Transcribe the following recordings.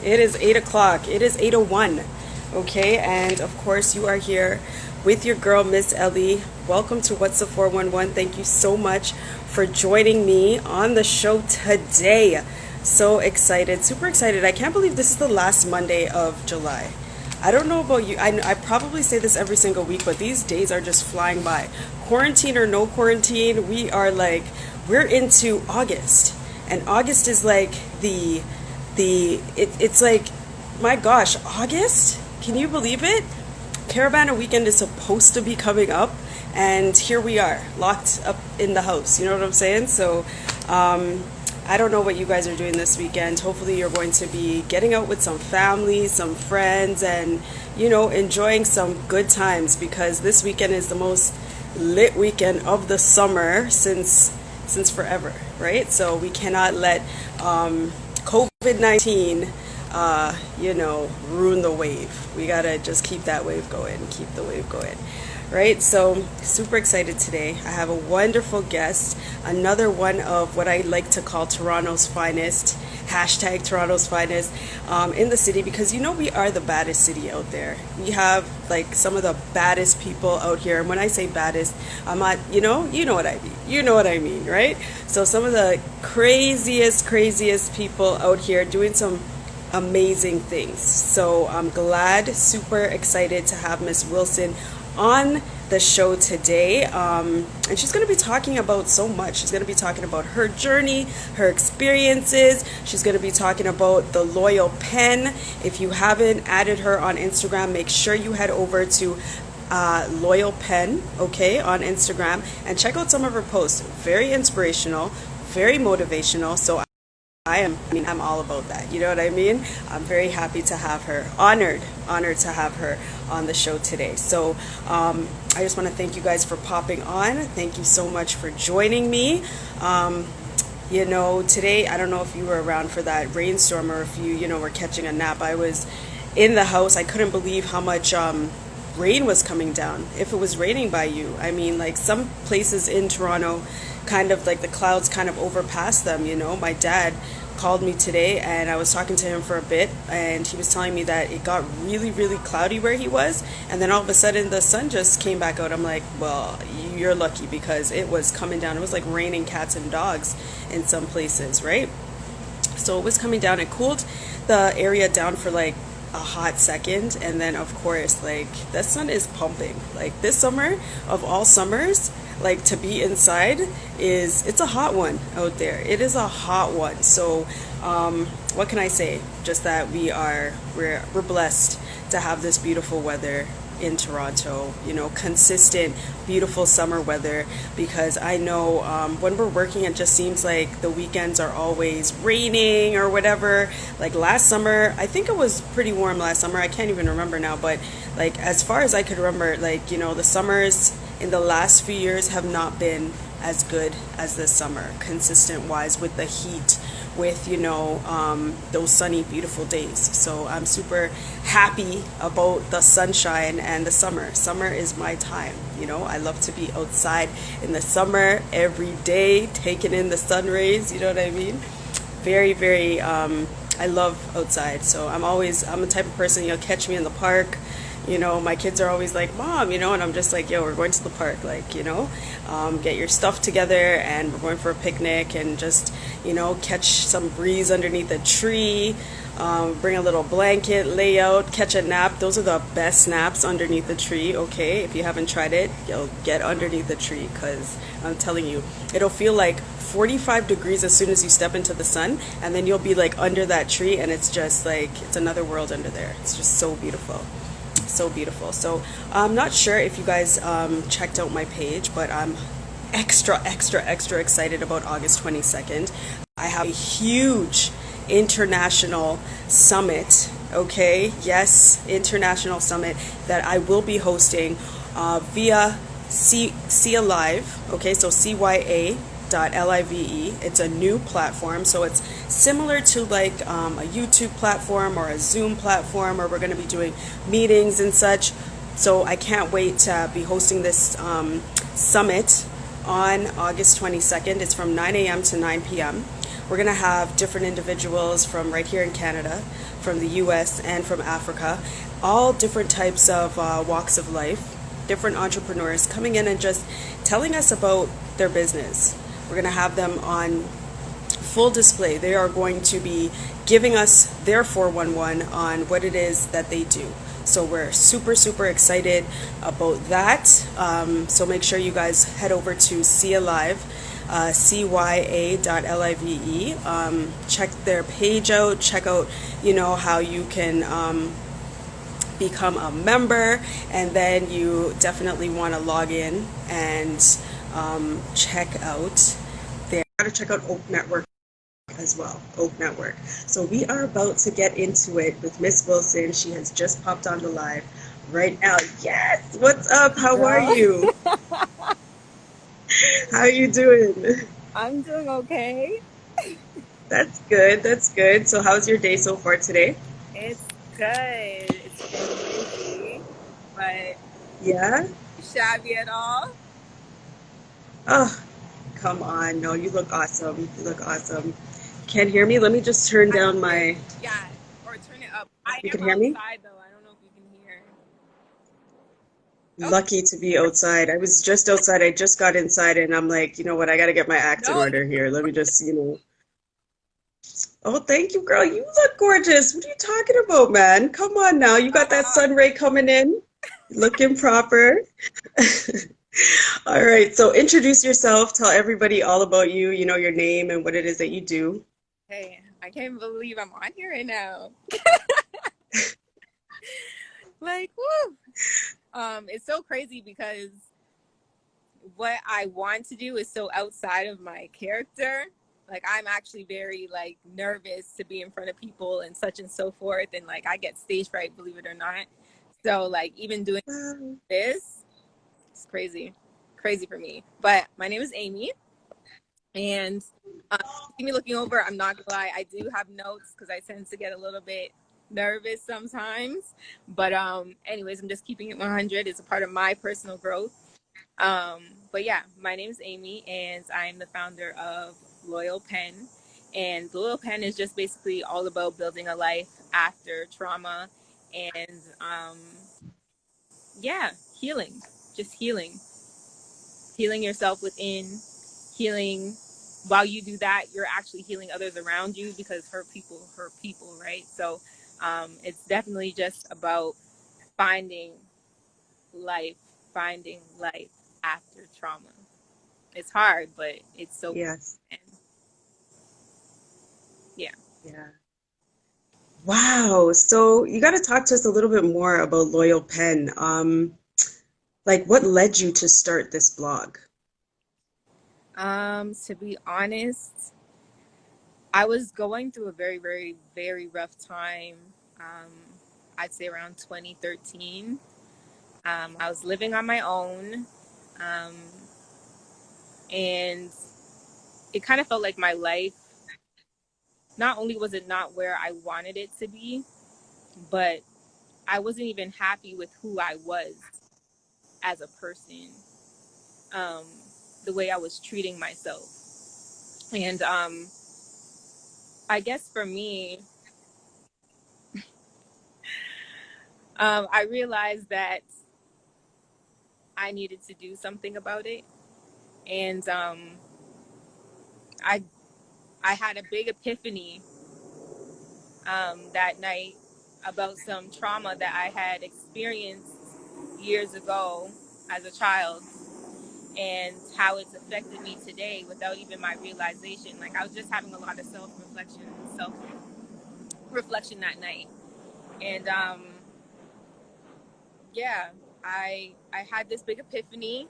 It is 8 o'clock. It is 8:01. Okay, and of course you are here with your girl, Miss Ellie. Welcome to What's the 411. Thank you so much for joining me on the show today. So excited, super excited. I can't believe this is the last Monday of July. I don't know about you. I probably say this every single week, but these days are just flying by. Quarantine or no quarantine, we're into August. And August is like it's like, my gosh, August? Can you believe it? Caravana weekend is supposed to be coming up, and here we are, locked up in the house. You know what I'm saying? So, I don't know what you guys are doing this weekend. Hopefully you're going to be getting out with some family, some friends, and, enjoying some good times, because this weekend is the most lit weekend of the summer since forever, right? So we cannot let COVID-19 ruin the wave. We gotta just keep that wave going, keep the wave going, right? So super excited today. I have a wonderful guest, another one of what I like to call Toronto's finest, hashtag Toronto's finest, in the city, because we are the baddest city out there. We have like some of the baddest people out here, and when I say baddest, I'm not, you know what I mean. You know what I mean, right? So some of the craziest people out here doing some amazing things. So I'm glad, super excited to have Miss Wilson on the show today, and she's going to be talking about so much. She's going to be talking about her journey, her experiences. She's going to be talking about the Loyal Pen. If you haven't added her on Instagram, make sure you head over to Loyal Pen, okay, on Instagram, and check out some of her posts. Very inspirational, very motivational. So I'm all about that. You know what I mean? I'm very happy to have her. Honored to have her on the show today. So I just want to thank you guys for popping on. Thank you so much for joining me. Today, I don't know if you were around for that rainstorm, or if you were catching a nap. I was in the house. I couldn't believe how much rain was coming down. If it was raining by you, I mean, like some places in Toronto, kind of like the clouds kind of overpassed them. My dad called me today, and I was talking to him for a bit, and he was telling me that it got really cloudy where he was, and then all of a sudden the sun just came back out. I'm like, well, you're lucky, because it was coming down. It was like raining cats and dogs in some places, right? So it was coming down. It cooled the area down for like a hot second, and then of course, like, the sun is pumping. Like, this summer of all summers, like, to be inside it's a hot one out there. It is a hot one. So what can I say? Just that we're blessed to have this beautiful weather in Toronto, consistent, beautiful summer weather, because I know when we're working, it just seems like the weekends are always raining or whatever. Like last summer, I think it was pretty warm last summer. I can't even remember now, but like, as far as I could remember, like, the summers in the last few years have not been as good as this summer, consistent wise, with the heat, with those sunny, beautiful days. So I'm super happy about the sunshine and the summer. Summer is my time. I love to be outside in the summer every day, taking in the sun rays. You know what I mean? Very I love outside. So I'm the type of person, catch me in the park. My kids are always like, Mom, and I'm just like, yo, we're going to the park, like, get your stuff together, and we're going for a picnic, and just, catch some breeze underneath a tree, bring a little blanket, lay out, catch a nap. Those are the best naps, underneath the tree, okay? If you haven't tried it, get underneath the tree, because I'm telling you, it'll feel like 45 degrees as soon as you step into the sun, and then you'll be like under that tree, and it's just like, it's another world under there. It's just so beautiful. So beautiful. So I'm not sure if you guys checked out my page, but I'm extra excited about August 22nd. I have a huge international summit, okay? Yes, international summit that I will be hosting via Cia Live, okay? So CYA.live. It's a new platform, so it's similar to like a YouTube platform or a Zoom platform, where we're going to be doing meetings and such. So I can't wait to be hosting this summit on August 22nd. It's from 9 a.m. to 9 p.m. We're going to have different individuals from right here in Canada, from the US, and from Africa, all different types of walks of life, different entrepreneurs coming in and just telling us about their business. We're going to have them on full display. They are going to be giving us their 411 on what it is that they do. So we're super, super excited about that. So make sure you guys head over to Cia Live, cya.live. Check their page out. Check out, how you can become a member, and then you definitely want to log in and check out their. Got to check out Oak Network as well, Oak Network. So we are about to get into it with Miss Wilson. She has just popped on the live right now. Yes, what's up? How are Girl, you? How are you doing? I'm doing okay. That's good. That's good. So how's your day so far today? It's good. It's been busy, but Yeah. shabby at all. Oh, come on. No, you look awesome. You look awesome. Can't hear me? Let me just turn I can down hear my. you. Yeah, or turn it up. I You am can hear me? outside though. I don't know if you can hear. Oh, Lucky to be outside. I was just outside. I just got inside and I'm like, you know what? I got to get my act in no, order here. Let me just. Oh, thank you, girl. You look gorgeous. What are you talking about, man? Come on now. You got that uh, sun ray coming in. Looking proper. All right. So introduce yourself. Tell everybody all about you, your name and what it is that you do. hey, I can't believe I'm on here right now. Like, woo. It's so crazy because what I want to do is so outside of my character. Like I'm actually very like nervous to be in front of people and such and so forth, and like I get stage fright, believe it or not. So like even doing Wow. this, it's crazy, crazy for me. But my name is Amy, and see me looking over. I'm not gonna lie, I do have notes because I tend to get a little bit nervous sometimes. But anyways, I'm just keeping it 100. It's a part of my personal growth. But yeah, my name is Amy, and I'm the founder of Loyal Pen. And Loyal Pen is just basically all about building a life after trauma and yeah, healing. Just healing yourself within, healing. While you do that, you're actually healing others around you because hurt people, right? So it's definitely just about finding life, finding life after trauma. It's hard, but it's so Yes. and yeah. Yeah. Wow. So you got to talk to us a little bit more about Loyal Pen. Like what led you to start this blog? To be honest, I was going through a very, very, very rough time. Um, I'd say around 2013. I was living on my own, um, and it kind of felt like my life. Not only was it not where I wanted it to be, but I wasn't even happy with who I was as a person. Um, the way I was treating myself, and I guess for me, I realized that I needed to do something about it, and I I had a big epiphany that night about some trauma that I had experienced years ago as a child, and how it's affected me today without even my realization. Like I was just having a lot of self reflection that night, and yeah, I had this big epiphany.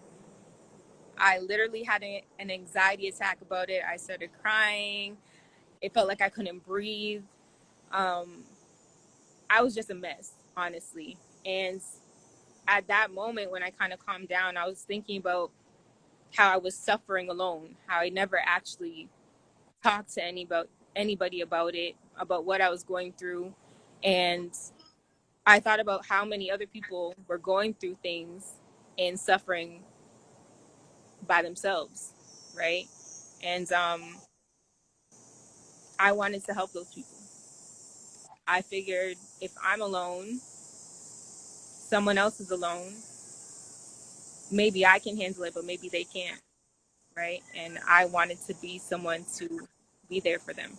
I literally had an anxiety attack about it. I started crying. It felt like I couldn't breathe. Um, I was just a mess, honestly. And at that moment, when I kind of calmed down, I was thinking about how I was suffering alone, how I never actually talked to anybody about it, about what I was going through. And I thought about how many other people were going through things and suffering by themselves, right? And I wanted to help those people. I figured if I'm alone, someone else is alone. Maybe I can handle it, but maybe they can't, right? And I wanted to be someone to be there for them.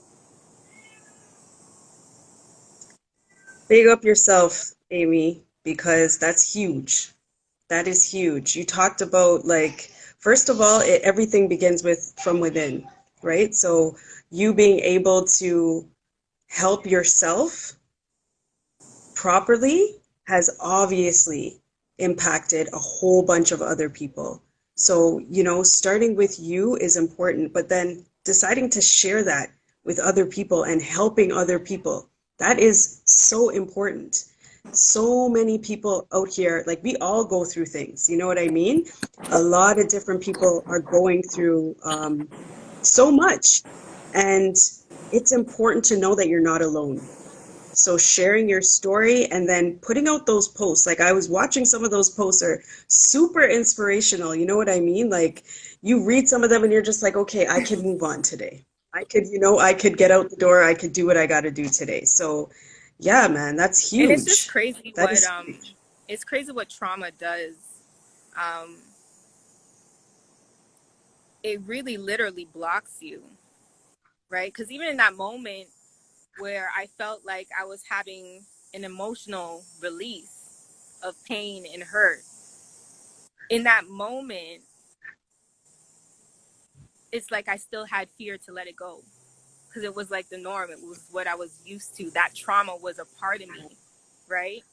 Big up yourself, Amy, because that's huge. That is huge. You talked about like, first of all, everything begins with from within, right? So you being able to help yourself properly has obviously impacted a whole bunch of other people. So, starting with you is important, but then deciding to share that with other people and helping other people, that is so important. So many people out here, like we all go through things, you know what I mean? A lot of different people are going through so much. And it's important to know that you're not alone. So sharing your story and then putting out those posts, like I was watching some of those posts are super inspirational. You know what I mean? Like you read some of them and you're just like, okay, I can move on today. I could get out the door. I could do what I got to do today. So yeah, man, that's And it's just huge. crazy That what is huge. it's crazy what trauma does. Um, it really literally blocks you, right? Because even in that moment where I felt like I was having an emotional release of pain and hurt, in that moment, it's like I still had fear to let it go because it was like the norm. It was what I was used to. That trauma was a part of me, right?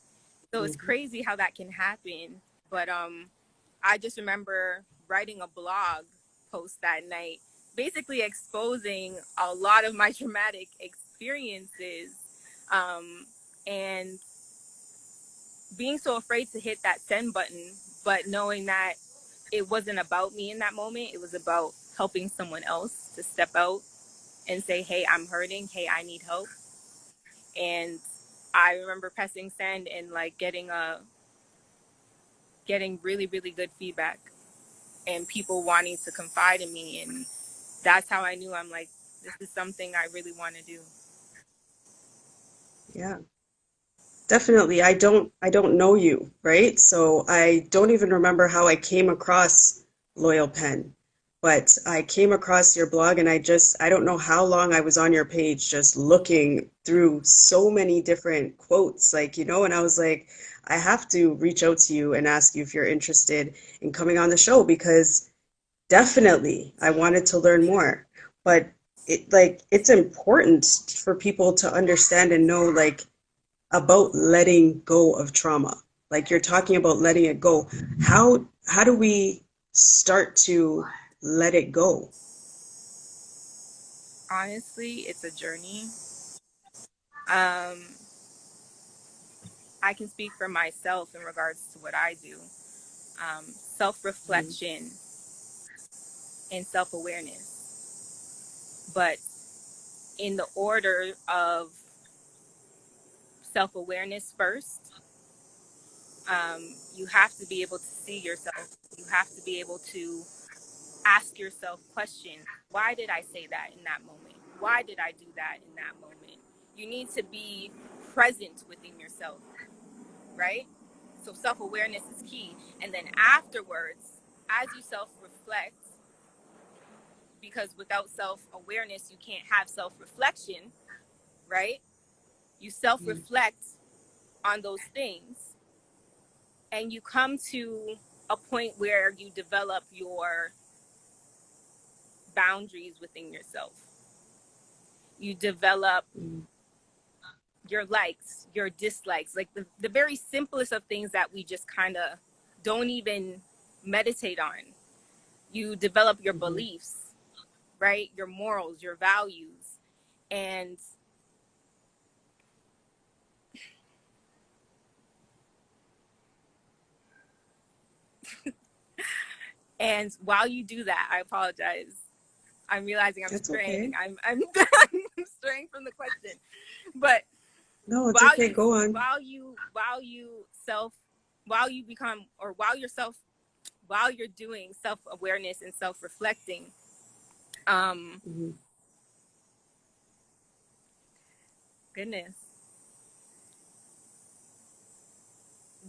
So it's Mhm. crazy how that can happen. But I just remember writing a blog post that night, basically exposing a lot of my traumatic experiences, um, and being so afraid to hit that send button, but knowing that it wasn't about me in that moment. It was about helping someone else to step out and say, "Hey, I'm hurting. Hey, I need help." And I remember pressing send and like getting really really good feedback and people wanting to confide in me, and that's how I knew I'm like, this is something I really want to do. Yeah. Definitely. I don't know you, right? So I don't even remember how I came across Loyal Pen. But I came across your blog and I don't know how long I was on your page just looking through so many different quotes, like, and I was like, I have to reach out to you and ask you if you're interested in coming on the show because definitely I wanted to learn more. But it's important for people to understand and know like about letting go of trauma. Like you're talking about letting it go. How do we start to let it go? Honestly, it's a journey. Um, I can speak for myself in regards to what I do. Self Mhm. reflection and self awareness. But in the order of self awareness first, you have to be able to see yourself. You have to be able to ask yourself questions. Why did I say that in that moment? Why did I do that in that moment? You need to be present within yourself, right? So self awareness is key. And then afterwards, as you self reflect, because without self awareness, you can't have self reflection, right? You self reflect on those things and you come to a point where you develop your boundaries within yourself. You develop your likes, your dislikes, like the very simplest of things that we just kind of don't even meditate on. You develop your Mhm. beliefs, right? Your morals, your values. And while you do that, I apologize. I'm realizing I'm That's straying. okay. I'm straying from the question. But No, it's okay. you Go on. while you self while you become or while you're doing self-awareness and self-reflecting, um Mhm. Goodness.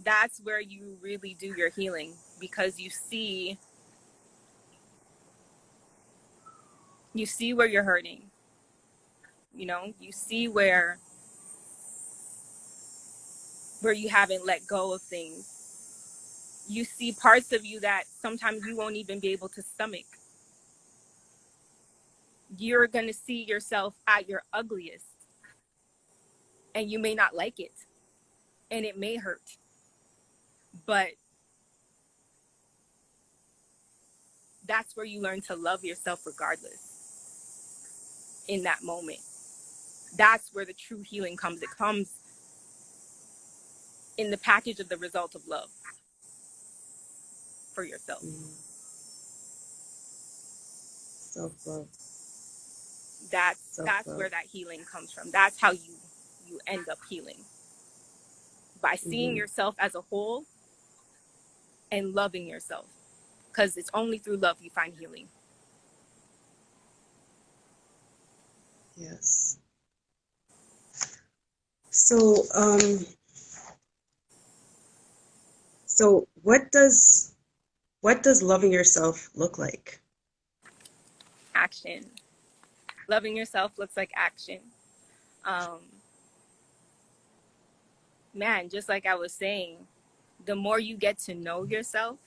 That's where you really do your healing, because you see where you're hurting. You see where you haven't let go of things. You see parts of you that sometimes you won't even be able to stomach. You're going to see yourself at your ugliest, and you may not like it, and it may hurt, but that's where you learn to love yourself regardless. In that moment, that's where the true healing comes. It comes in the package of the result of love for yourself. Self-love. That's where that healing comes from. That's how you end up healing, by seeing yourself as a whole and loving yourself, because it's only through love you find healing. Yes. So, what does loving yourself look like? Action. Loving yourself looks like action. Man, just like I was saying, the more you get to know yourself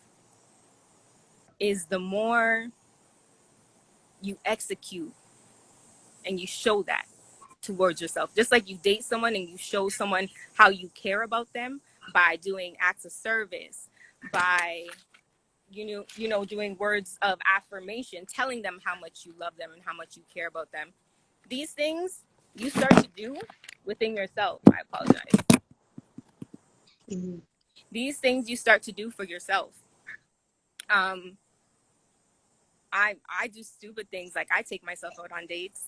is the more you execute and you show that towards yourself. Just like you date someone and you show someone how you care about them by doing acts of service, by doing words of affirmation, telling them how much you love them and how much you care about them. These things you start to do within yourself. I apologize. These things you start to do for yourself. I do stupid things, like I take myself out on dates,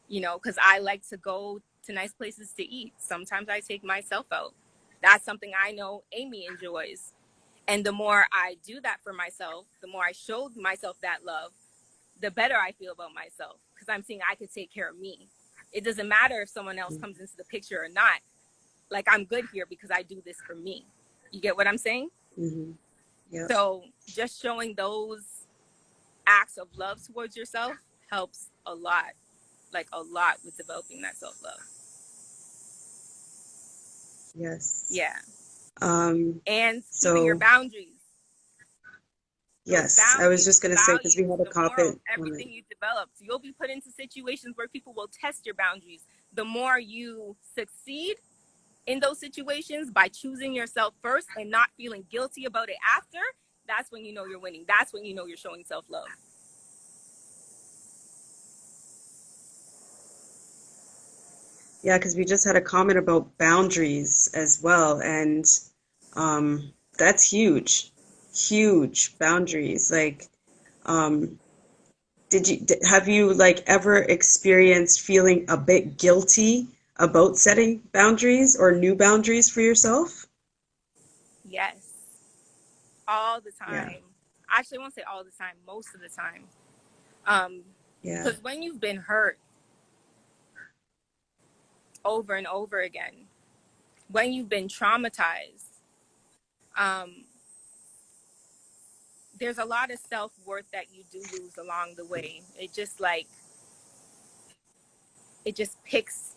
because I like to go to nice places to eat. Sometimes I take myself out. That's something I know Amy enjoys. And the more I do that for myself, the more I show myself that love, the better I feel about myself, because I'm seeing I could take care of me. It doesn't matter if someone else comes into the picture or not. Like, I'm good here because I do this for me. You get what I'm saying? Yeah. So just showing those acts of love towards yourself helps a lot, like a lot, with developing that self-love. Yes. Yeah. And keeping your boundaries. Yes, I was just going to say, because we had a comment. Everything you develop, so you'll be put into situations where people will test your boundaries. The more you succeed in those situations by choosing yourself first and not feeling guilty about it after, that's when you know you're winning. That's when you know you're showing self-love. Yeah, because we just had a comment about boundaries as well, and that's huge, huge boundaries. Like, have you like ever experienced feeling a bit guilty about setting boundaries or new boundaries for yourself? Yes, all the Yeah. time. Actually, I won't say all the time, most of the time. Yeah. Because when you've been hurt over and over again, when you've been traumatized, there's a lot of self-worth that you do lose along the way. It just picks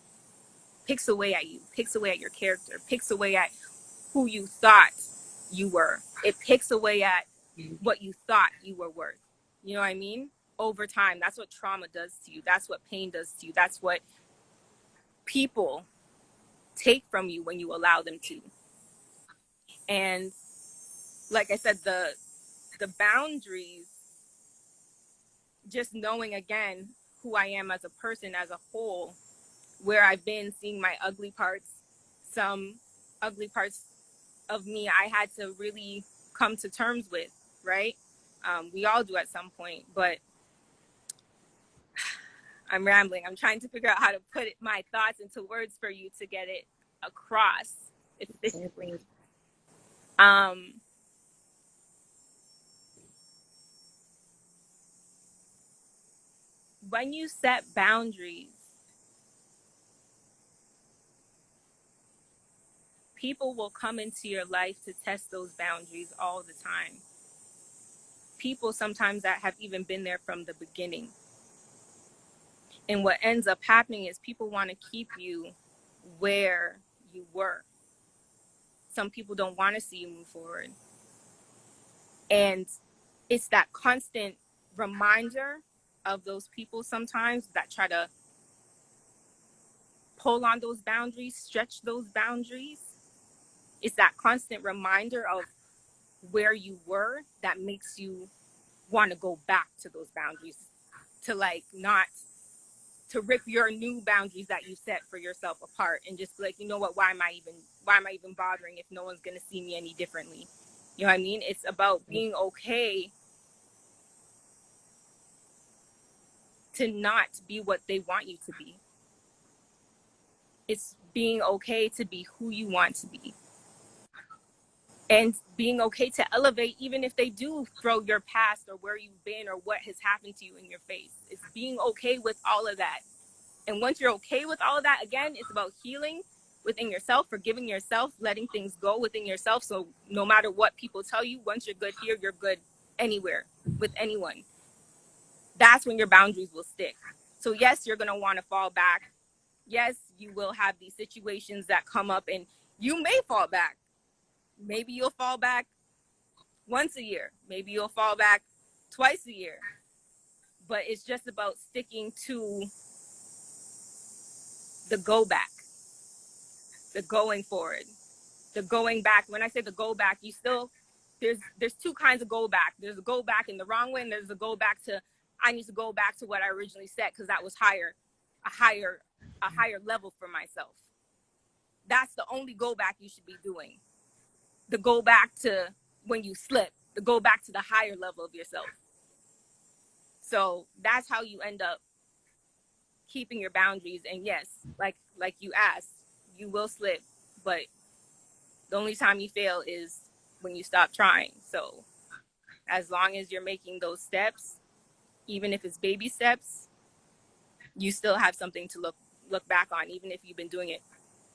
away at you, picks away at your character, picks away at who you thought you were. It picks away at what you thought you were worth. You know what I mean? Over time, that's what trauma does to you. That's what pain does to you. That's what people take from you when you allow them to. And like I said, the boundaries, just knowing again who I am as a person, as a whole, where I've been, seeing my ugly parts, some ugly parts of me I had to really come to terms with, right? We all do at some point, but I'm rambling. I'm trying to figure out how to put my thoughts into words for you to get it across efficiently. When you set boundaries, People will come into your life to test those boundaries all the time. People sometimes that have even been there from the beginning. And what ends up happening is people want to keep you where you were. Some people don't want to see you move forward. And it's that constant reminder of those people sometimes that try to pull on those boundaries, stretch those boundaries. It's that constant reminder of where you were that makes you want to go back to those boundaries, to like not to rip your new boundaries that you set for yourself apart and just be like, you know what, why am I even bothering if no one's going to see me any differently? You know what I mean? It's about being okay to not be what they want you to be. It's being okay to be who you want to be. And being okay to elevate even if they do throw your past or where you've been or what has happened to you in your face. It's being okay with all of that. And once you're okay with all of that, again, it's about healing within yourself, forgiving yourself, letting things go within yourself. So no matter what people tell you, once you're good here, you're good anywhere with anyone. That's when your boundaries will stick. So yes, you're going to want to fall back. Yes, you will have these situations that come up and you may fall back. Maybe you'll fall back once a year. Maybe you'll fall back twice a year. But it's just about sticking to the go back, the going forward, the going back. When I say the go back, you still, there's two kinds of go back. There's a go back in the wrong way, and there's a go back to, I need to go back to what I originally set because that was a higher level for myself. That's the only go back you should be doing. The go back to when you slip, the go back to the higher level of yourself. So that's how you end up keeping your boundaries. And yes, like you asked, you will slip, but the only time you fail is when you stop trying. So as long as you're making those steps, even if it's baby steps, you still have something to look back on, even if you've been doing it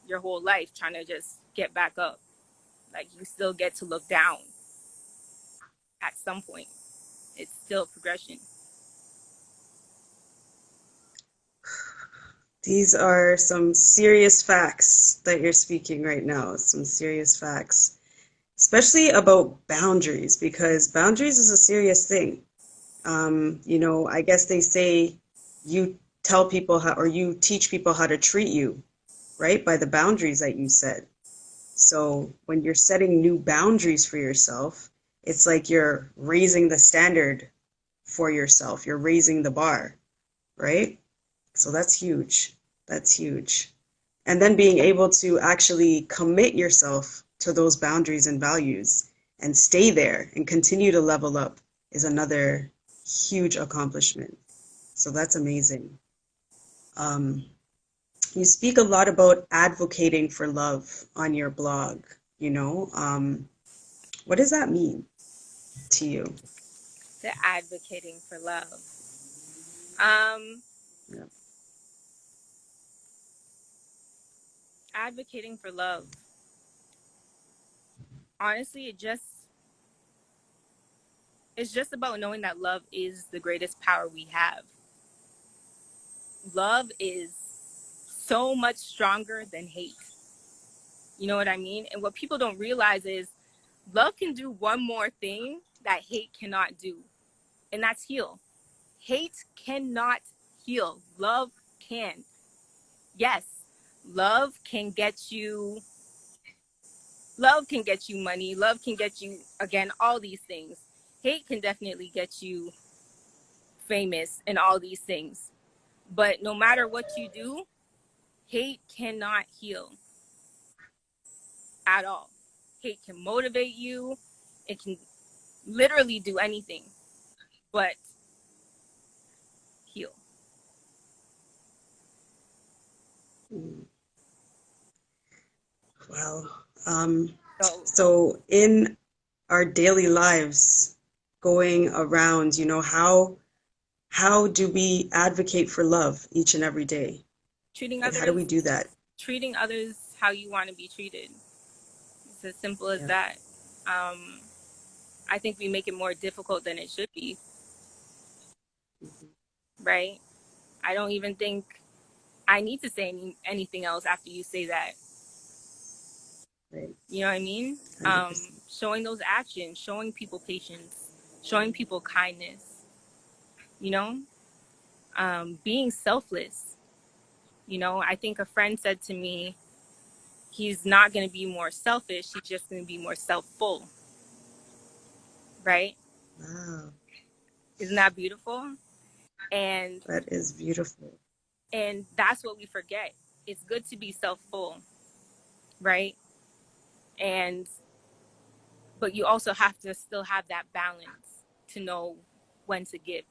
your whole life trying to just get back up. Like, you still get to look down at some point. It's still progression. These are some serious facts that you're speaking right now, some serious facts, especially about boundaries, because boundaries is a serious thing. I guess they say you tell people how, or you teach people how to treat you, right? By the boundaries that you set. So when you're setting new boundaries for yourself, it's like you're raising the standard for yourself. You're raising the bar, right? So that's huge. That's huge. And then being able to actually commit yourself to those boundaries and values and stay there and continue to level up is another huge accomplishment. So that's amazing. You speak a lot about advocating for love on your blog, what does that mean to you? The advocating for love. Yeah. Advocating for love. Honestly, it's just about knowing that love is the greatest power we have. Love is so much stronger than hate. You know what I mean? And what people don't realize is love can do one more thing that hate cannot do, and that's heal. Hate cannot heal. Love can. Yes, love can get you money, love can get you, again, all these things. Hate can definitely get you famous and all these things. But no matter what you do, hate cannot heal at all. Hate can motivate you. It can literally do anything but heal. Well, So so in our daily lives, going around, how do we advocate for love each and every day? treating Like, how do we others do that? treating others how you want to be treated. It's as simple as Yeah. that. I think we make it more difficult than it should be, right? I don't even think I need to say anything else after you say that. Right. You know what I mean? 100%. Showing those actions, showing people patience, showing people kindness, you know, being selfless. You know, I think a friend said to me, he's not going to be more selfish, he's just going to be more self-full, right? Wow. Isn't that beautiful? And That is beautiful. that's what we forget. It's good to be self-full, right? And but you also have to still have that balance to know when to give.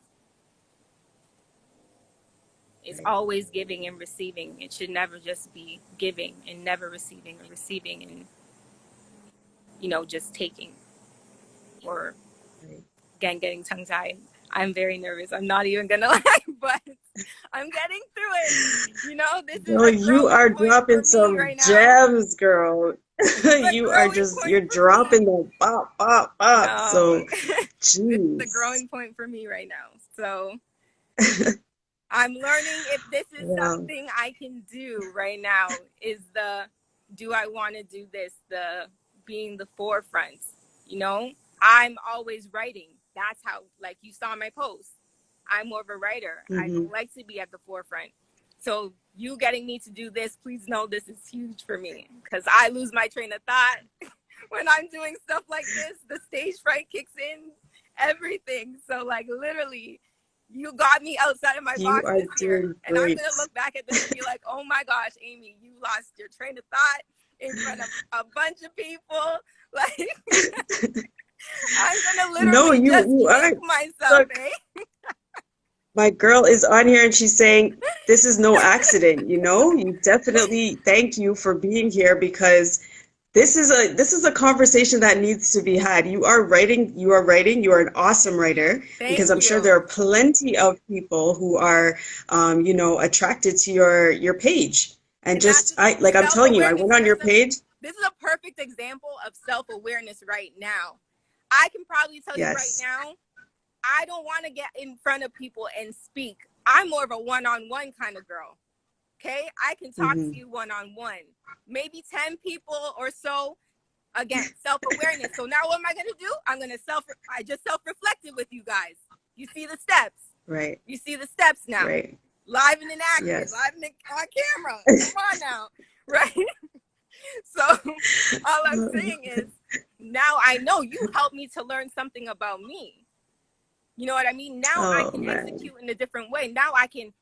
It's Right. always giving and receiving. It should never just be giving and never receiving, or receiving and, you know, just taking, or Right. again, getting tongue tied. I'm very nervous. I'm not even gonna lie, but I'm getting through it. You know, this is Girl, a you growing are point dropping for me some right now. gems, girl. This is a You are growing just, point you're for me. dropping them pop, pop, pop. No, So, this is a jeez. growing point for me right now. So I'm learning if this is Wow. something I can do right now. Is the, do I want to do this? The being the forefront. You know, I'm always writing. That's how, like you saw my post. I'm more of a writer. I Mm-hmm. don't like to be at the forefront. So you getting me to do this, please know this is huge for me, because I lose my train of thought when I'm doing stuff like this. The stage fright kicks in, everything. So like literally, you got me outside of my You box are this year, doing and I'm great. gonna look back at this and be like, oh my gosh, Amy, you lost your train of thought in front of a bunch of people. Like I'm gonna No, literally just you are. kick myself, Look, eh? my girl is on here and she's saying, this is no accident, you know? You definitely thank you for being here because this is a conversation that needs to be had. You are an awesome writer because Thank I'm sure you. there are plenty of people who are attracted to your page. And And that's just the thing, I'm telling you, I self-awareness. went on your page. This is a perfect example of self-awareness right now. I can probably tell you right Yes. now, I don't want to get in front of people and speak. I'm more of a one-on-one kind of girl. Okay? I can talk Hmm. to you one-on-one. Maybe 10 people or so. Again, self-awareness. So now what am I going to do? I just self-reflected with you guys. You see the steps. Right. You see the steps now. Right. Live and in action. Yes. Live and on camera. Come on now. Right? So all I'm saying is, now I know you helped me to learn something about me. You know what I mean? Now I Oh can man. execute in a different way. Now I can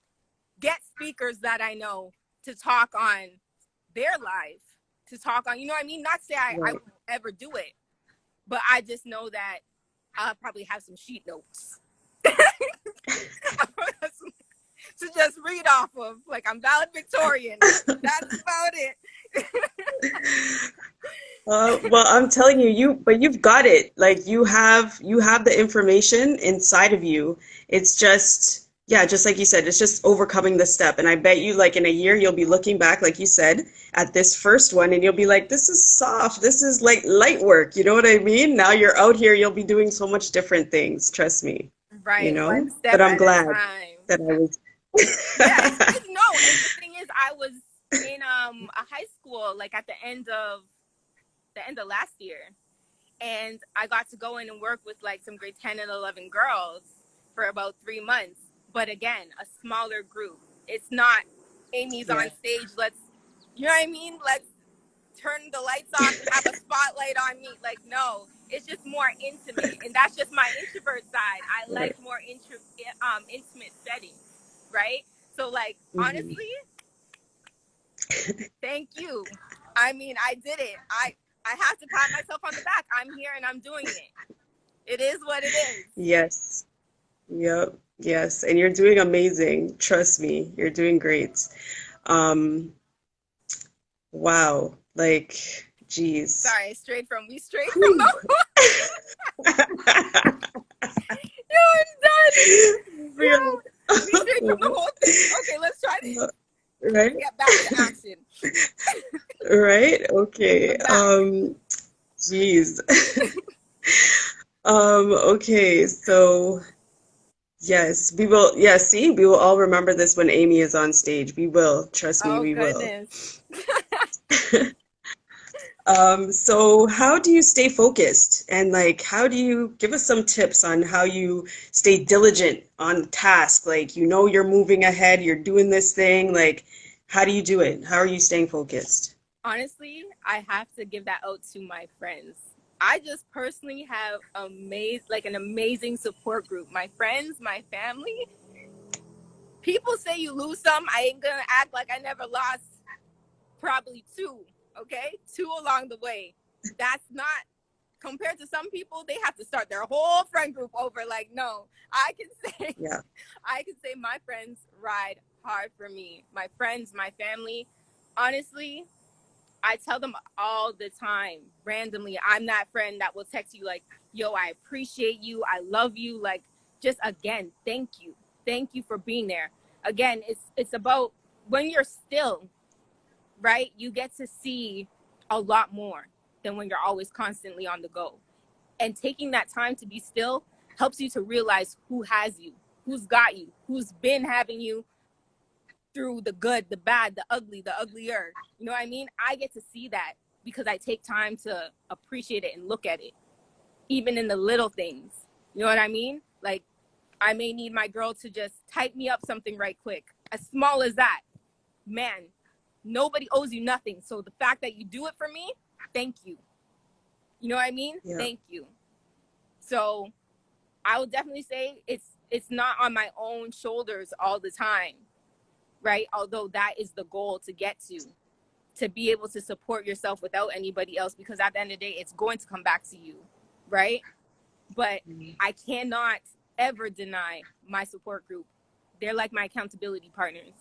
get speakers that I know to talk on their life, to talk on, you know what I mean? Not say I Right. will ever do it, but I just know that I'll probably have some sheet notes to just read off of. Like I'm valedictorian. That's about it. Well, I'm telling you, but you've got it. Like you have the information inside of you. It's just, yeah, just like you said, it's just overcoming the step. And I bet you, like in a year, you'll be looking back, like you said, at this first one, and you'll be like, this is soft. This is like light work. You know what I mean? Now you're out here, you'll be doing so much different things. Trust me, you Right, one know? step But I'm at a glad time. that I was. Yeah, it's good to know. And the thing is, I was in a high school like at the end of last year, and I got to go in and work with like some grade 10 and 11 girls for about 3 months. But again, a smaller group. It's not Amy's Yeah. on stage. You know what I mean? Let's turn the lights off and have a spotlight on me. Like, no, it's just more intimate. And that's just my introvert side. I like Right. more intimate settings, right? So, like, Hmm. honestly, thank you. I mean, I did it. I have to pat myself on the back. I'm here and I'm doing it. It is what it is. Yes. Yep. Yes. And you're doing amazing. Trust me, you're doing great. Um, wow. Like, geez. Sorry, we strayed from Whew. the. Yo, I'm done. Real. Yo, we strayed from the whole thing. Okay, let's try this. Right? Get back to action. Right? Okay. I'm back. Jeez. Okay, so yes, we will. Yeah, see, we will all remember this when Amy is on stage. We will. Trust me, Oh we will. goodness. So how do you stay focused? And like, how do you give us some tips on how you stay diligent on task? Like, you know, you're moving ahead, you're doing this thing. Like, how do you do it? How are you staying focused? Honestly, I have to give that out to my friends. I just personally have an amazing support group. My friends, my family. People say you lose some. I ain't gonna act like I never lost probably two. Okay, two along the way. That's not compared to some people. They have to start their whole friend group over. Like, no, I can say, Yeah. I can say my friends ride hard for me. My friends, my family. Honestly, I tell them all the time, randomly, I'm that friend that will text you like, yo, I appreciate you. I love you. Like, just again, thank you. Thank you for being there. Again, it's about when you're still, right? You get to see a lot more than when you're always constantly on the go. And taking that time to be still helps you to realize who has you, who's got you, who's been having you through the good, the bad, the ugly, the uglier. You know what I mean? I get to see that because I take time to appreciate it and look at it, even in the little things. You know what I mean? Like, I may need my girl to just type me up something right quick, as small as that. Man, nobody owes you nothing. So the fact that you do it for me, thank you. You know what I mean? Yeah. Thank you. So I would definitely say it's not on my own shoulders all the time, right? Although that is the goal to be able to support yourself without anybody else, because at the end of the day, it's going to come back to you, right? But Mhm. I cannot ever deny my support group. They're like my accountability partners.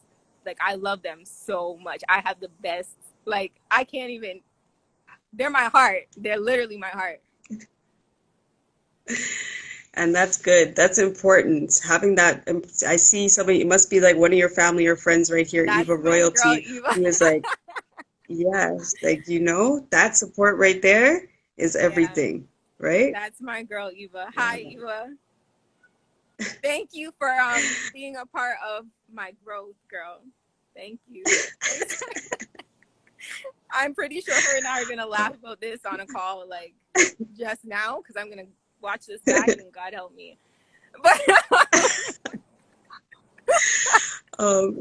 Like, I love them so much. I have the best, like, I can't even, they're my heart. They're literally my heart. And that's good. That's important. Having that, I see somebody, it must be like one of your family or friends right here, That's Eva my girl, Royalty, Eva. who is like, yes, like, you know, that support right there is Yeah, everything, right? that's my girl, Eva. Hi, Yeah. Eva. Thank you for being a part of my growth, girl. Thank you. Thanks. I'm pretty sure her and I are gonna laugh about this on a call, like just now, because I'm gonna watch this back and God help me. But Um,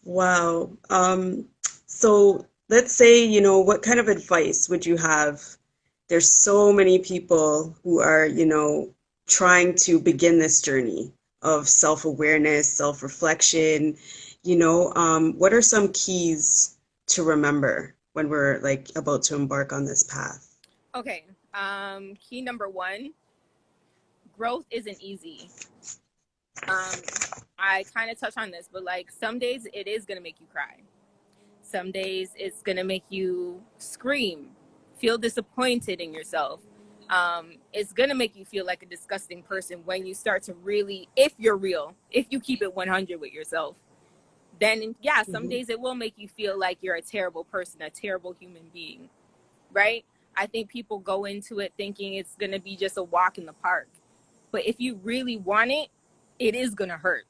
wow. So let's say, you know, what kind of advice would you have? There's so many people who are, you know, trying to begin this journey of self-awareness, self-reflection. You know, what are some keys to remember when we're like about to embark on this path? okay, key number one: growth isn't easy. Um, I kind of touch on this, but like some days it is gonna make you cry. Some days it's gonna make you scream, feel disappointed in yourself. It's gonna make you feel like a disgusting person when you start to really, if you're real, if you keep it 100 with yourself. Then yeah, some Hmm. days it will make you feel like you're a terrible person, a terrible human being, right? I think people go into it thinking it's gonna be just a walk in the park, but if you really want it, it is gonna hurt.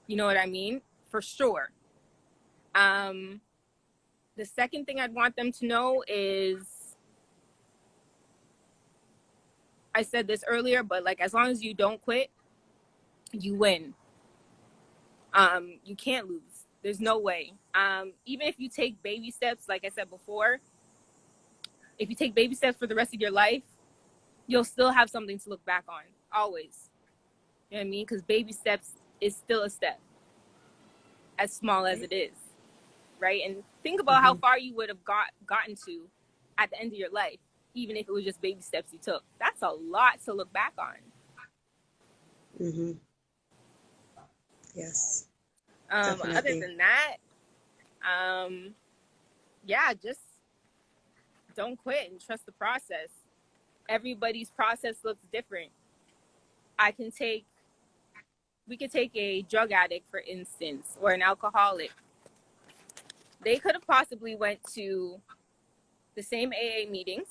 You know what I mean? For sure. Um, the second thing I'd want them to know is, I said this earlier, but like as long as you don't quit, you win. You can't lose. There's no way. Even if you take baby steps, like I said before, if you take baby steps for the rest of your life, you'll still have something to look back on. Always. You know what I mean? Because baby steps is still a step, as small as it is, right? And think about how Hmm. far you would have gotten to at the end of your life, even if it was just baby steps you took. That's a lot to look back on. Hmm. Yes, Other definitely. than that, um, yeah, just don't quit and trust the process. Everybody's process looks different. I can take, we could take a drug addict, for instance, or an alcoholic. They could have possibly went to the same AA meetings,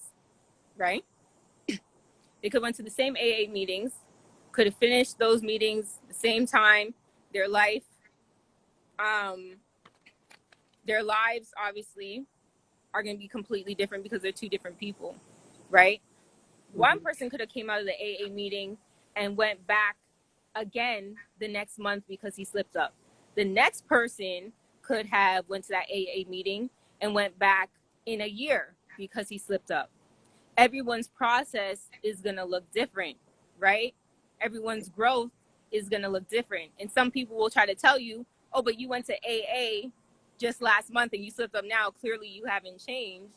right? They could went to the same AA meetings, could have finished those meetings the same time. Their life, um, their lives obviously are going to be completely different because they're two different people, right? One Mm-hmm. person could have came out of the AA meeting and went back again the next month because he slipped up. The next person could have went to that AA meeting and went back in a year because he slipped up. Everyone's process is going to look different, right? Everyone's growth is going to look different. And some people will try to tell you, oh, but you went to AA just last month and you slipped up now. Clearly, you haven't changed.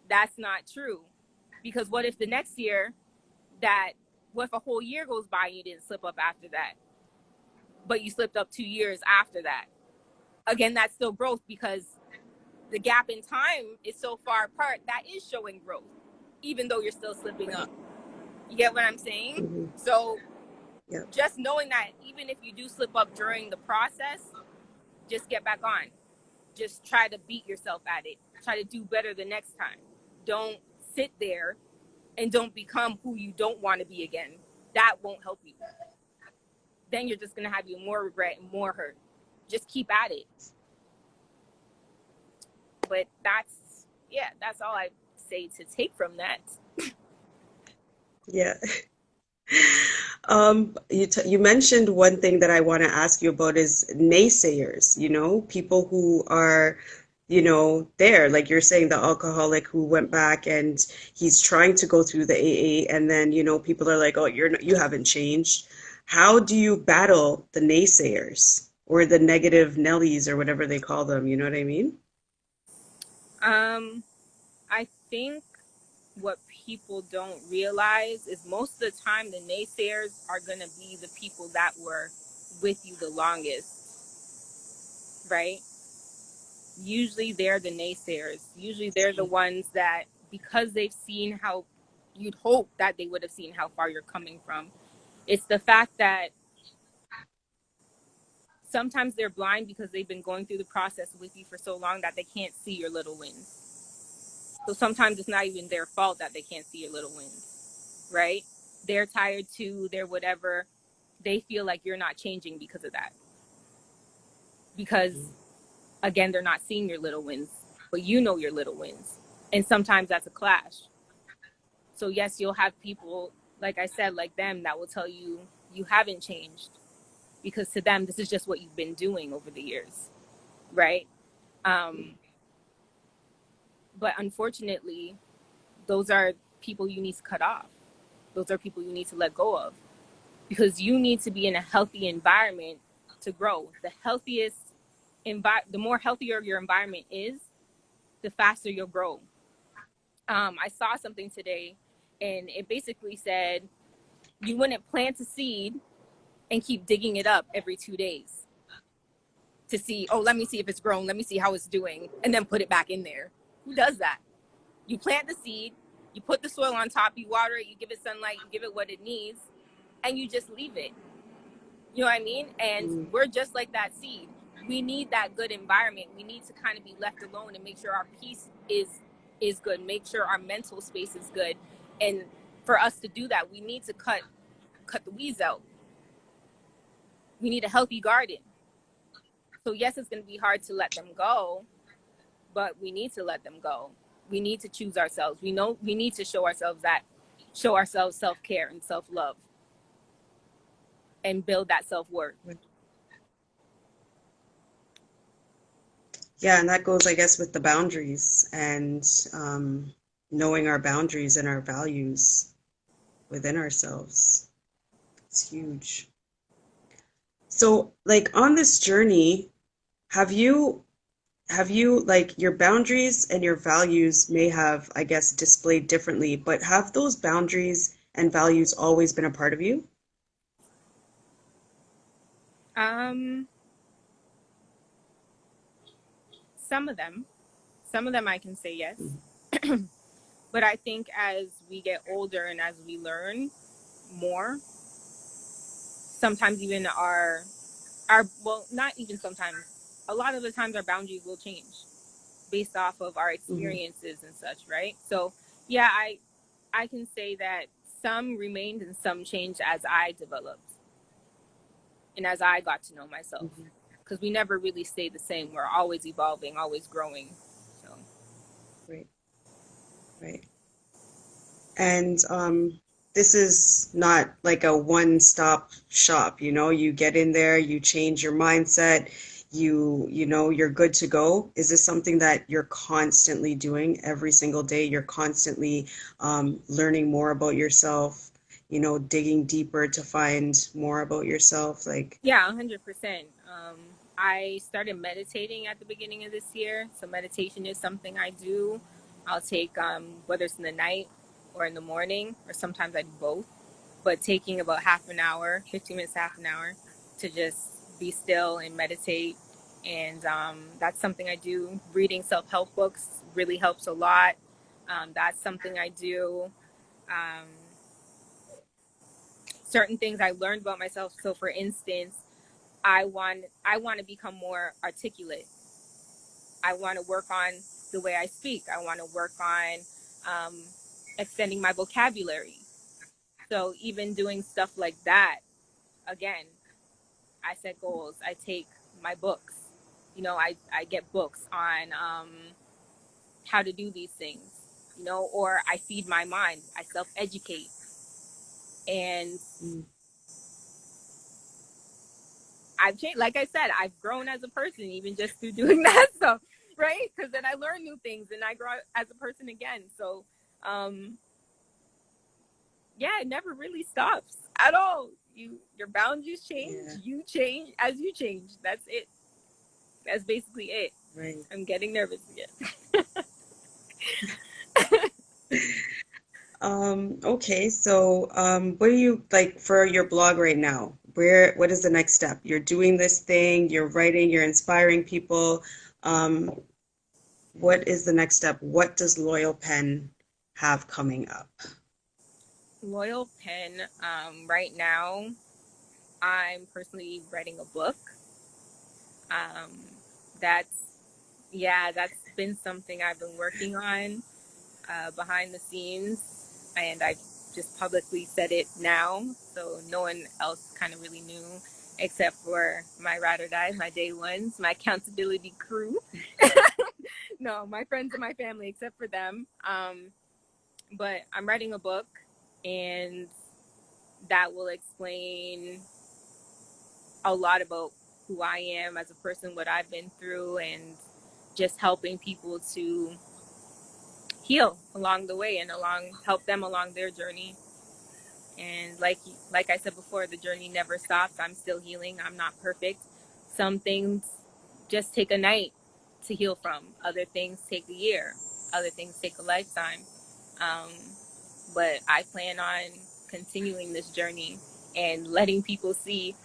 That's not true. Because what if the next year that, what if a whole year goes by and you didn't slip up after that, but you slipped up 2 years after that? Again, that's still growth because the gap in time is so far apart that is showing growth, even though you're still slipping up. Right. You get what I'm saying? Mm-hmm. So Yeah. just knowing that even if you do slip up during the process, just get back on. Just try to beat yourself at it. Try to do better the next time. Don't sit there and don't become who you don't want to be again. That won't help you. Then you're just going to have you more regret and more hurt. Just keep at it. But that's all I say to take from that. Yeah. You mentioned one thing that I want to ask you about is naysayers, people who are, there, like you're saying, the alcoholic who went back and he's trying to go through the AA, and then, people are like, oh, you haven't changed. How do you battle the naysayers or the negative Nellies or whatever they call them? You know what I mean? I think what people don't realize is most of the time the naysayers are going to be the people that were with you the longest, right? Usually they're the naysayers. Usually they're the ones that, because they've seen how, you'd hope that they would have seen how far you're coming from. It's the fact that sometimes they're blind because they've been going through the process with you for so long that they can't see your little wins. So sometimes it's not even their fault that they can't see your little wins, right? They're tired too, they're whatever. They feel like you're not changing because of that. Because, again, they're not seeing your little wins, but you know your little wins. And sometimes that's a clash. So, yes, you'll have people, like I said, like them, that will tell you you haven't changed because to them, this is just what you've been doing over the years, right? Um, but unfortunately, those are people you need to cut off. Those are people you need to let go of because you need to be in a healthy environment to grow. The more healthier your environment is, the faster you'll grow. I saw something today and it basically said you wouldn't plant a seed and keep digging it up every 2 days to see, oh, let me see if it's grown, let me see how it's doing, and then put it back in there. Who does that? You plant the seed, you put the soil on top, you water it, you give it sunlight, you give it what it needs, and you just leave it. You know what I mean? And Mm. we're just like that seed. We need that good environment. We need to kind of be left alone and make sure our peace is good. Make sure our mental space is good. And for us to do that, we need to cut the weeds out. We need a healthy garden. So yes, it's going to be hard to let them go, but we need to let them go. We need to choose ourselves. We know we need to show ourselves self-care and self-love and build that self-worth. Yeah, and that goes, I guess, with the boundaries and knowing our boundaries and our values within ourselves. It's huge. So, like on this journey, have you like your boundaries and your values may have, I guess, displayed differently, but have those boundaries and values always been a part of you? Um, some of them, I can say yes. Mhm. But I think as we get older and as we learn more, sometimes even well, not even sometimes, a lot of the times our boundaries will change based off of our Hmm. experiences and such, right? So yeah, I can say that some remained and some changed as I developed and as I got to know myself. Hmm. Because we never really stay the same. We're always evolving, always growing. So Right, right. And this is not like a one-stop shop, you know, you get in there, you change your mindset, you know, you're good to go. Is this something that you're constantly doing every single day? You're constantly learning more about yourself, you know, digging deeper to find more about yourself, like, yeah, 100%. I started meditating at the beginning of this year. So meditation is something I do. I'll take whether it's in the night or in the morning, or sometimes I do both. But taking about half an hour, 15 minutes, half an hour, to just be still and meditate. And that's something I do. Reading self-help books really helps a lot. That's something I do. Um, Certain things I learned about myself. So, for instance, I want to become more articulate. I want to work on the way I speak. I want to work on um, extending my vocabulary. So even doing stuff like that, again, I set goals. I take my books. I get books on how to do these things. Or I feed my mind. I self educate, and mm, I've changed. Like I said, I've grown as a person even just through doing that stuff, right? Because then I learn new things and I grow as a person again. So, um, yeah, it never really stops at all. Your boundaries change. yeah, You change as you change. That's it. That's basically it. right. I'm getting nervous again. Okay, so what do you like for your blog right now? What is the next step? You're doing this thing, you're writing, you're inspiring people. Um, what is the next step? What does Loyal Pen have coming up? Loyal Pen. Right now, I'm personally writing a book. Um, that's yeah, that's been something I've been working on behind the scenes, and I just publicly said it now, so no one else kind of really knew, except for my ride or die, my day ones, my accountability crew. No, my friends and my family, except for them. But I'm writing a book, and that will explain a lot about who I am as a person, what I've been through, and just helping people to heal along the way and help them along their journey. And like I said before, the journey never stops. I'm still healing. I'm not perfect. Some things just take a night to heal from. Other things take a year. Other things take a lifetime. Um, but I plan on continuing this journey and letting people see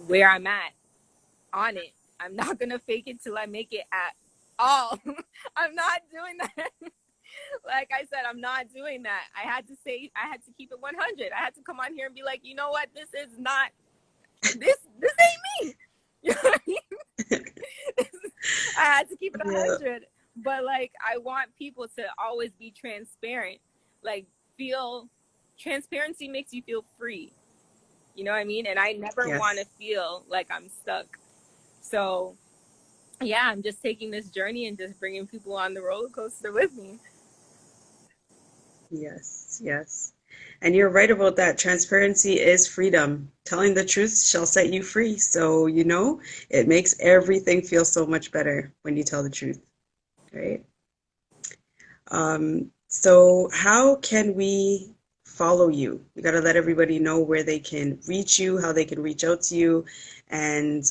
where I'm at on it. I'm not gonna fake it till I make it at all. I'm not doing that. Like I said, I'm not doing that. I had to keep it 100. I had to come on here and be like, you know what? This is not, this ain't me. You know what I mean? I had to keep it Yeah, 100. But like, I want people to always be transparent. Like, feel, transparency makes you feel free. You know what I mean? And I never want yes, to feel like I'm stuck. So, yeah, I'm just taking this journey and just bringing people on the roller coaster with me. yes, yes. And you're right about that. Transparency is freedom. Telling the truth shall set you free. So, you know, it makes everything feel so much better when you tell the truth, right? So how can we follow you? We got to let everybody know where they can reach you, how they can reach out to you, and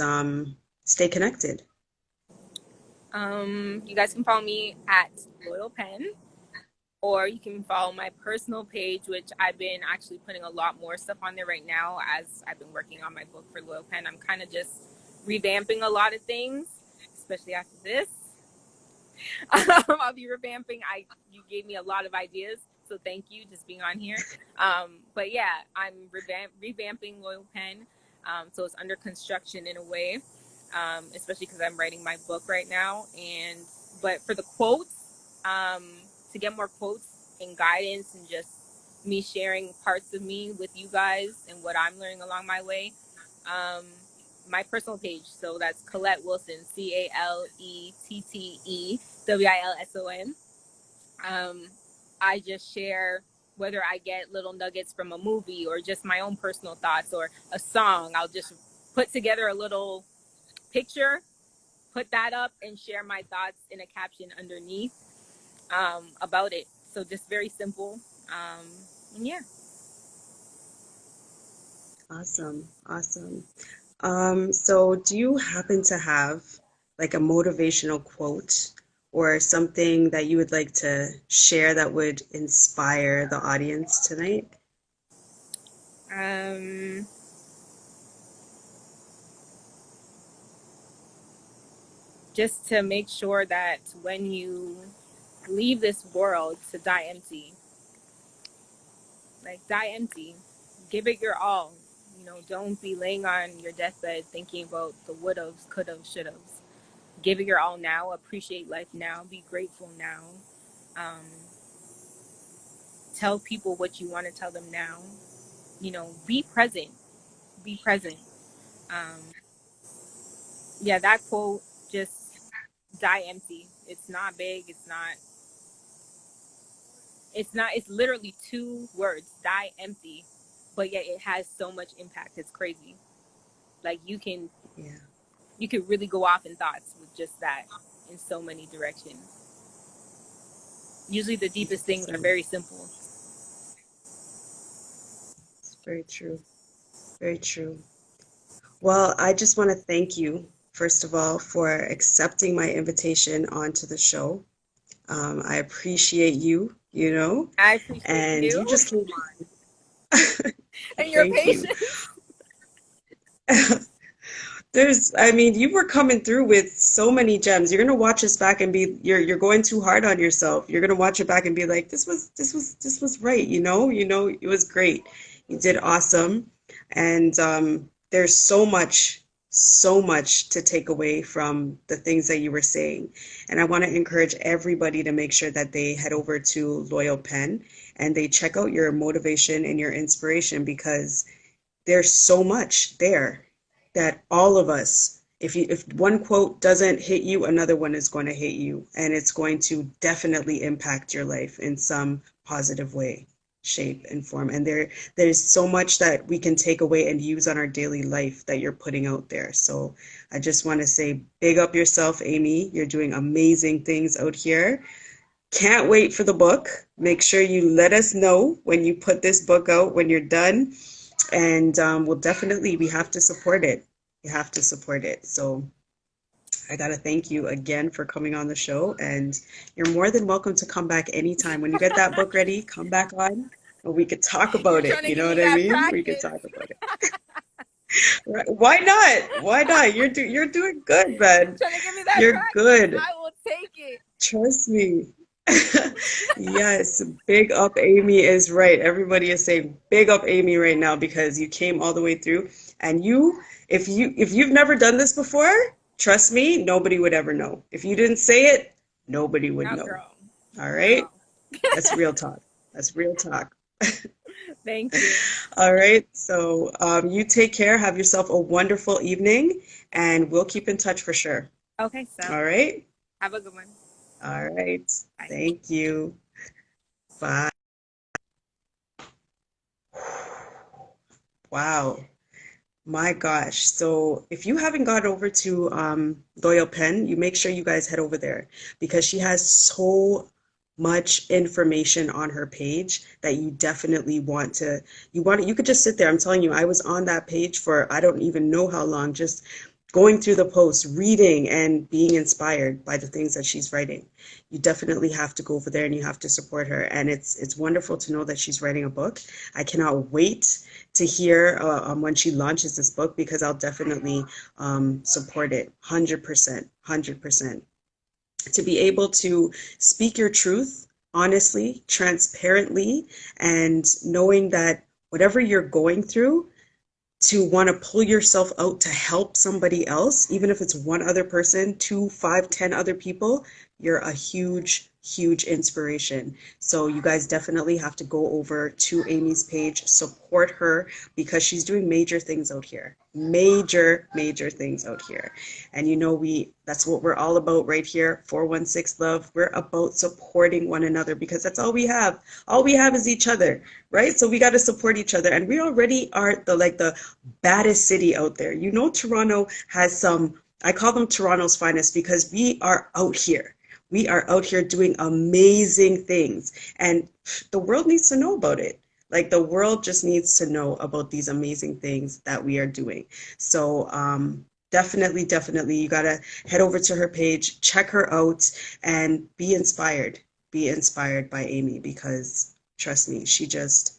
stay connected. You guys can follow me at Loyal Pen, or you can follow my personal page, which I've been actually putting a lot more stuff on there right now as I've been working on my book for Loyal Pen. I'm kind of just revamping a lot of things, especially after this. I'll be revamping. You gave me a lot of ideas, so thank you just being on here. But yeah, I'm revamping Loyal Pen, so it's under construction in a way, especially because I'm writing my book right now, and But for the quotes, to get more quotes and guidance and just me sharing parts of me with you guys and what I'm learning along my way, um, my personal page. So that's Calette Wilson, CaletteWilson. I just share whether I get little nuggets from a movie or just my own personal thoughts or a song. I'll just put together a little picture, put that up, and share my thoughts in a caption underneath about it. So just very simple. And yeah. Awesome. Awesome. So do you happen to have like a motivational quote or something that you would like to share that would inspire the audience tonight? Um, just to make sure that when you leave this world to die empty, like die empty, give it your all. Don't be laying on your deathbed thinking about the would haves, could have, should haves. Give it your all now. Appreciate life now. Be grateful now. Um, tell people what you want to tell them now. Be present. Be present. Um, yeah, that quote, just die empty. It's not big. It's not. It's not. It's literally 2 words. Die empty, but yet it has so much impact. It's crazy. Like Yeah, you can really go off in thoughts with just that in so many directions. Usually the deepest things are 100%. very simple. It's very true. Very true. Well, I just want to thank you, first of all, for accepting my invitation onto the show. I appreciate you, I appreciate and you you just came on. and your Thank you. patience. I mean, you were coming through with so many gems. You're gonna watch us back and you're going too hard on yourself. You're gonna watch it back and be like, this was right, it was great. You did awesome. And there's so much to take away from the things that you were saying. And I want to encourage everybody to make sure that they head over to Loyal Pen and they check out your motivation and your inspiration because there's so much there that all of us, if one quote doesn't hit you, another one is going to hit you, and it's going to definitely impact your life in some positive way, shape, and form. And there's so much that we can take away and use on our daily life that you're putting out there. So I just want to say, big up yourself, Amy. You're doing amazing things out here. Can't wait for the book. Make sure you let us know when you put this book out, when you're done, and we have to support it. You have to support it. So I got to thank you again for coming on the show. And you're more than welcome to come back anytime. When you get that book ready, come back on and we could talk You're about it. trying to You give know me what I that mean? We could practice. talk about it. Right. Why not? Why not? You're doing good, man. Trying to give me that You're practice. good. I will take it. Trust me. Yes, big up Amy is right. Everybody is saying big up Amy right now because you came all the way through. And if you've never done this before, trust me, nobody would ever know. If you didn't say it, nobody would No, know. girl. All No. right? That's real talk. That's real talk. Thank you. All right. So you take care. Have yourself a wonderful evening, and we'll keep in touch for sure. Okay, so All right. have a good one. All right. Bye. Thank you. Bye. Wow. My gosh. So if you haven't gone over to Loyal Pen, you make sure you guys head over there because she has so much information on her page that you definitely you could just sit there. I'm telling you, I was on that page for I don't even know how long, just going through the posts, reading and being inspired by the things that she's writing. You definitely have to go over there and you have to support her. And it's wonderful to know that she's writing a book. I cannot wait to hear when she launches this book because I'll definitely support it 100%, 100%. To be able to speak your truth honestly, transparently, and knowing that whatever you're going through, to want to pull yourself out to help somebody else, even if it's one other person, two, five, 10 other people, You're a huge, huge inspiration. So you guys definitely have to go over to Amy's page, support her because she's doing major things out here. Major, major things out here. And you know, that's what we're all about right here, 416 Love. We're about supporting one another because that's all we have. All we have is each other, right? So we got to support each other. And we already are the baddest city out there. You know, Toronto has some, I call them Toronto's finest because we are out here. We are out here doing amazing things, and the world needs to know about it. Like the world just needs to know about these amazing things that we are doing. So definitely, definitely, you gotta head over to her page, check her out, and be inspired. Be inspired by Amy because trust me, she just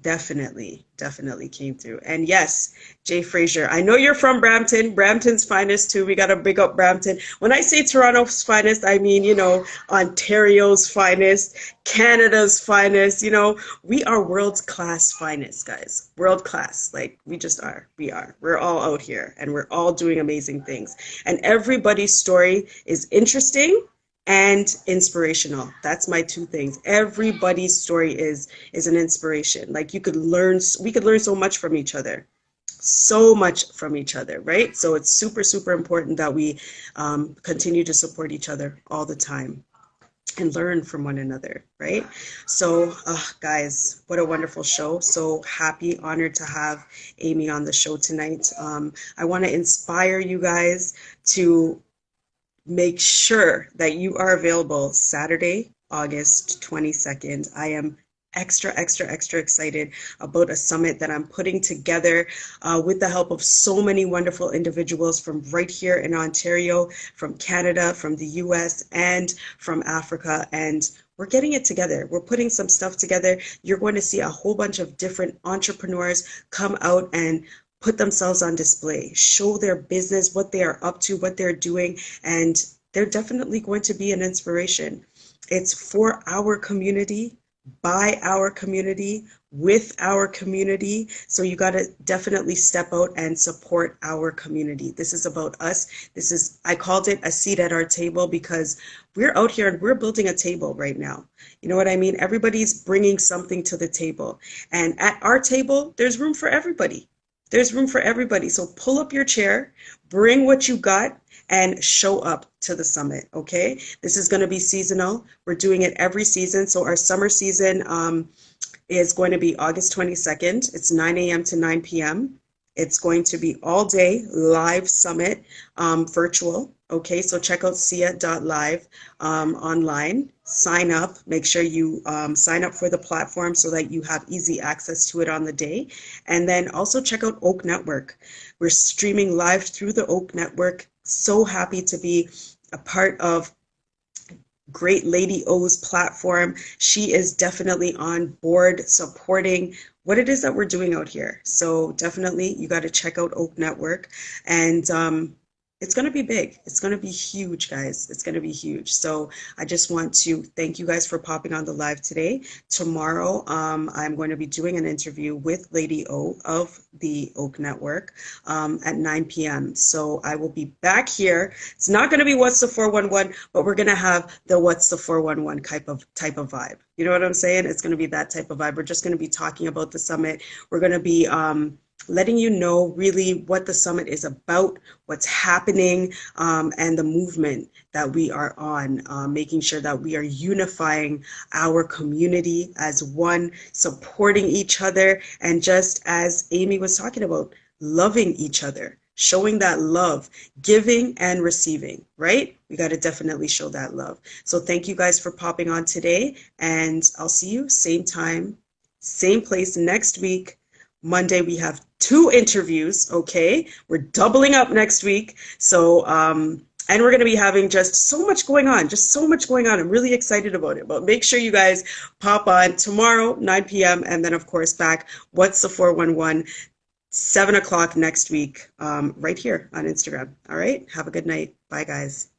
definitely, definitely came through. And yes, Jay Frazier, I know you're from Brampton, Brampton's finest too. We got to big up Brampton. When I say Toronto's finest, I mean, you know, Ontario's finest, Canada's finest. You know, we are world class finest, guys. World class. Like we just are. We are. We're all out here and we're all doing amazing things. And everybody's story is interesting and inspirational. That's my two things. Everybody's story is an inspiration. Like we could learn so much from each other. So much from each other, right? So it's super, super important that we continue to support each other all the time and learn from one another, right? So, guys, what a wonderful show. So happy, honored to have Amy on the show tonight. I want to inspire you guys to make sure that you are available Saturday, August 22nd. I am extra, extra, extra excited about a summit that I'm putting together with the help of so many wonderful individuals from right here in Ontario, from Canada, from the US, and from Africa. And we're getting it together. We're putting some stuff together. You're going to see a whole bunch of different entrepreneurs come out and put themselves on display, show their business, what they are up to, what they're doing, and they're definitely going to be an inspiration. It's for our community, by our community, with our community. So you got to definitely step out and support our community. This is about us. I called it a seat at our table because we're out here and we're building a table right now. You know what I mean? Everybody's bringing something to the table. And at our table, there's room for everybody. There's room for everybody. So pull up your chair, bring what you got, and show up to the summit, okay? This is going to be seasonal. We're doing it every season. So our summer season is going to be August 22nd. It's 9 a.m. to 9 p.m. It's going to be all day live summit, virtual. Okay, so check out sia.live online. Sign up. Make sure you sign up for the platform so that you have easy access to it on the day. And then also check out Oak Network. We're streaming live through the Oak Network. So happy to be a part of Great Lady O's platform. She is definitely on board supporting what it is that we're doing out here. So definitely you got to check out Oak Network, and it's going to be big. It's going to be huge, guys. It's going to be huge. So I just want to thank you guys for popping on the live today. Tomorrow, I'm going to be doing an interview with Lady O of the Oak Network at 9 p.m. So I will be back here. It's not going to be What's the 411, but we're going to have the What's the 411 type of vibe. You know what I'm saying? It's going to be that type of vibe. We're just going to be talking about the summit. We're going to be letting you know really what the summit is about, what's happening, and the movement that we are on, making sure that we are unifying our community as one, supporting each other, and just as Amy was talking about, loving each other, showing that love, giving and receiving, right? We got to definitely show that love. So thank you guys for popping on today, and I'll see you same time, same place next week. Monday, we have 2 interviews, okay? We're doubling up next week. So, and we're going to be having just so much going on, I'm really excited about it. But make sure you guys pop on tomorrow, 9 p.m. And then, of course, back, What's the 411, 7 o'clock next week, right here on Instagram. All right? Have a good night. Bye, guys.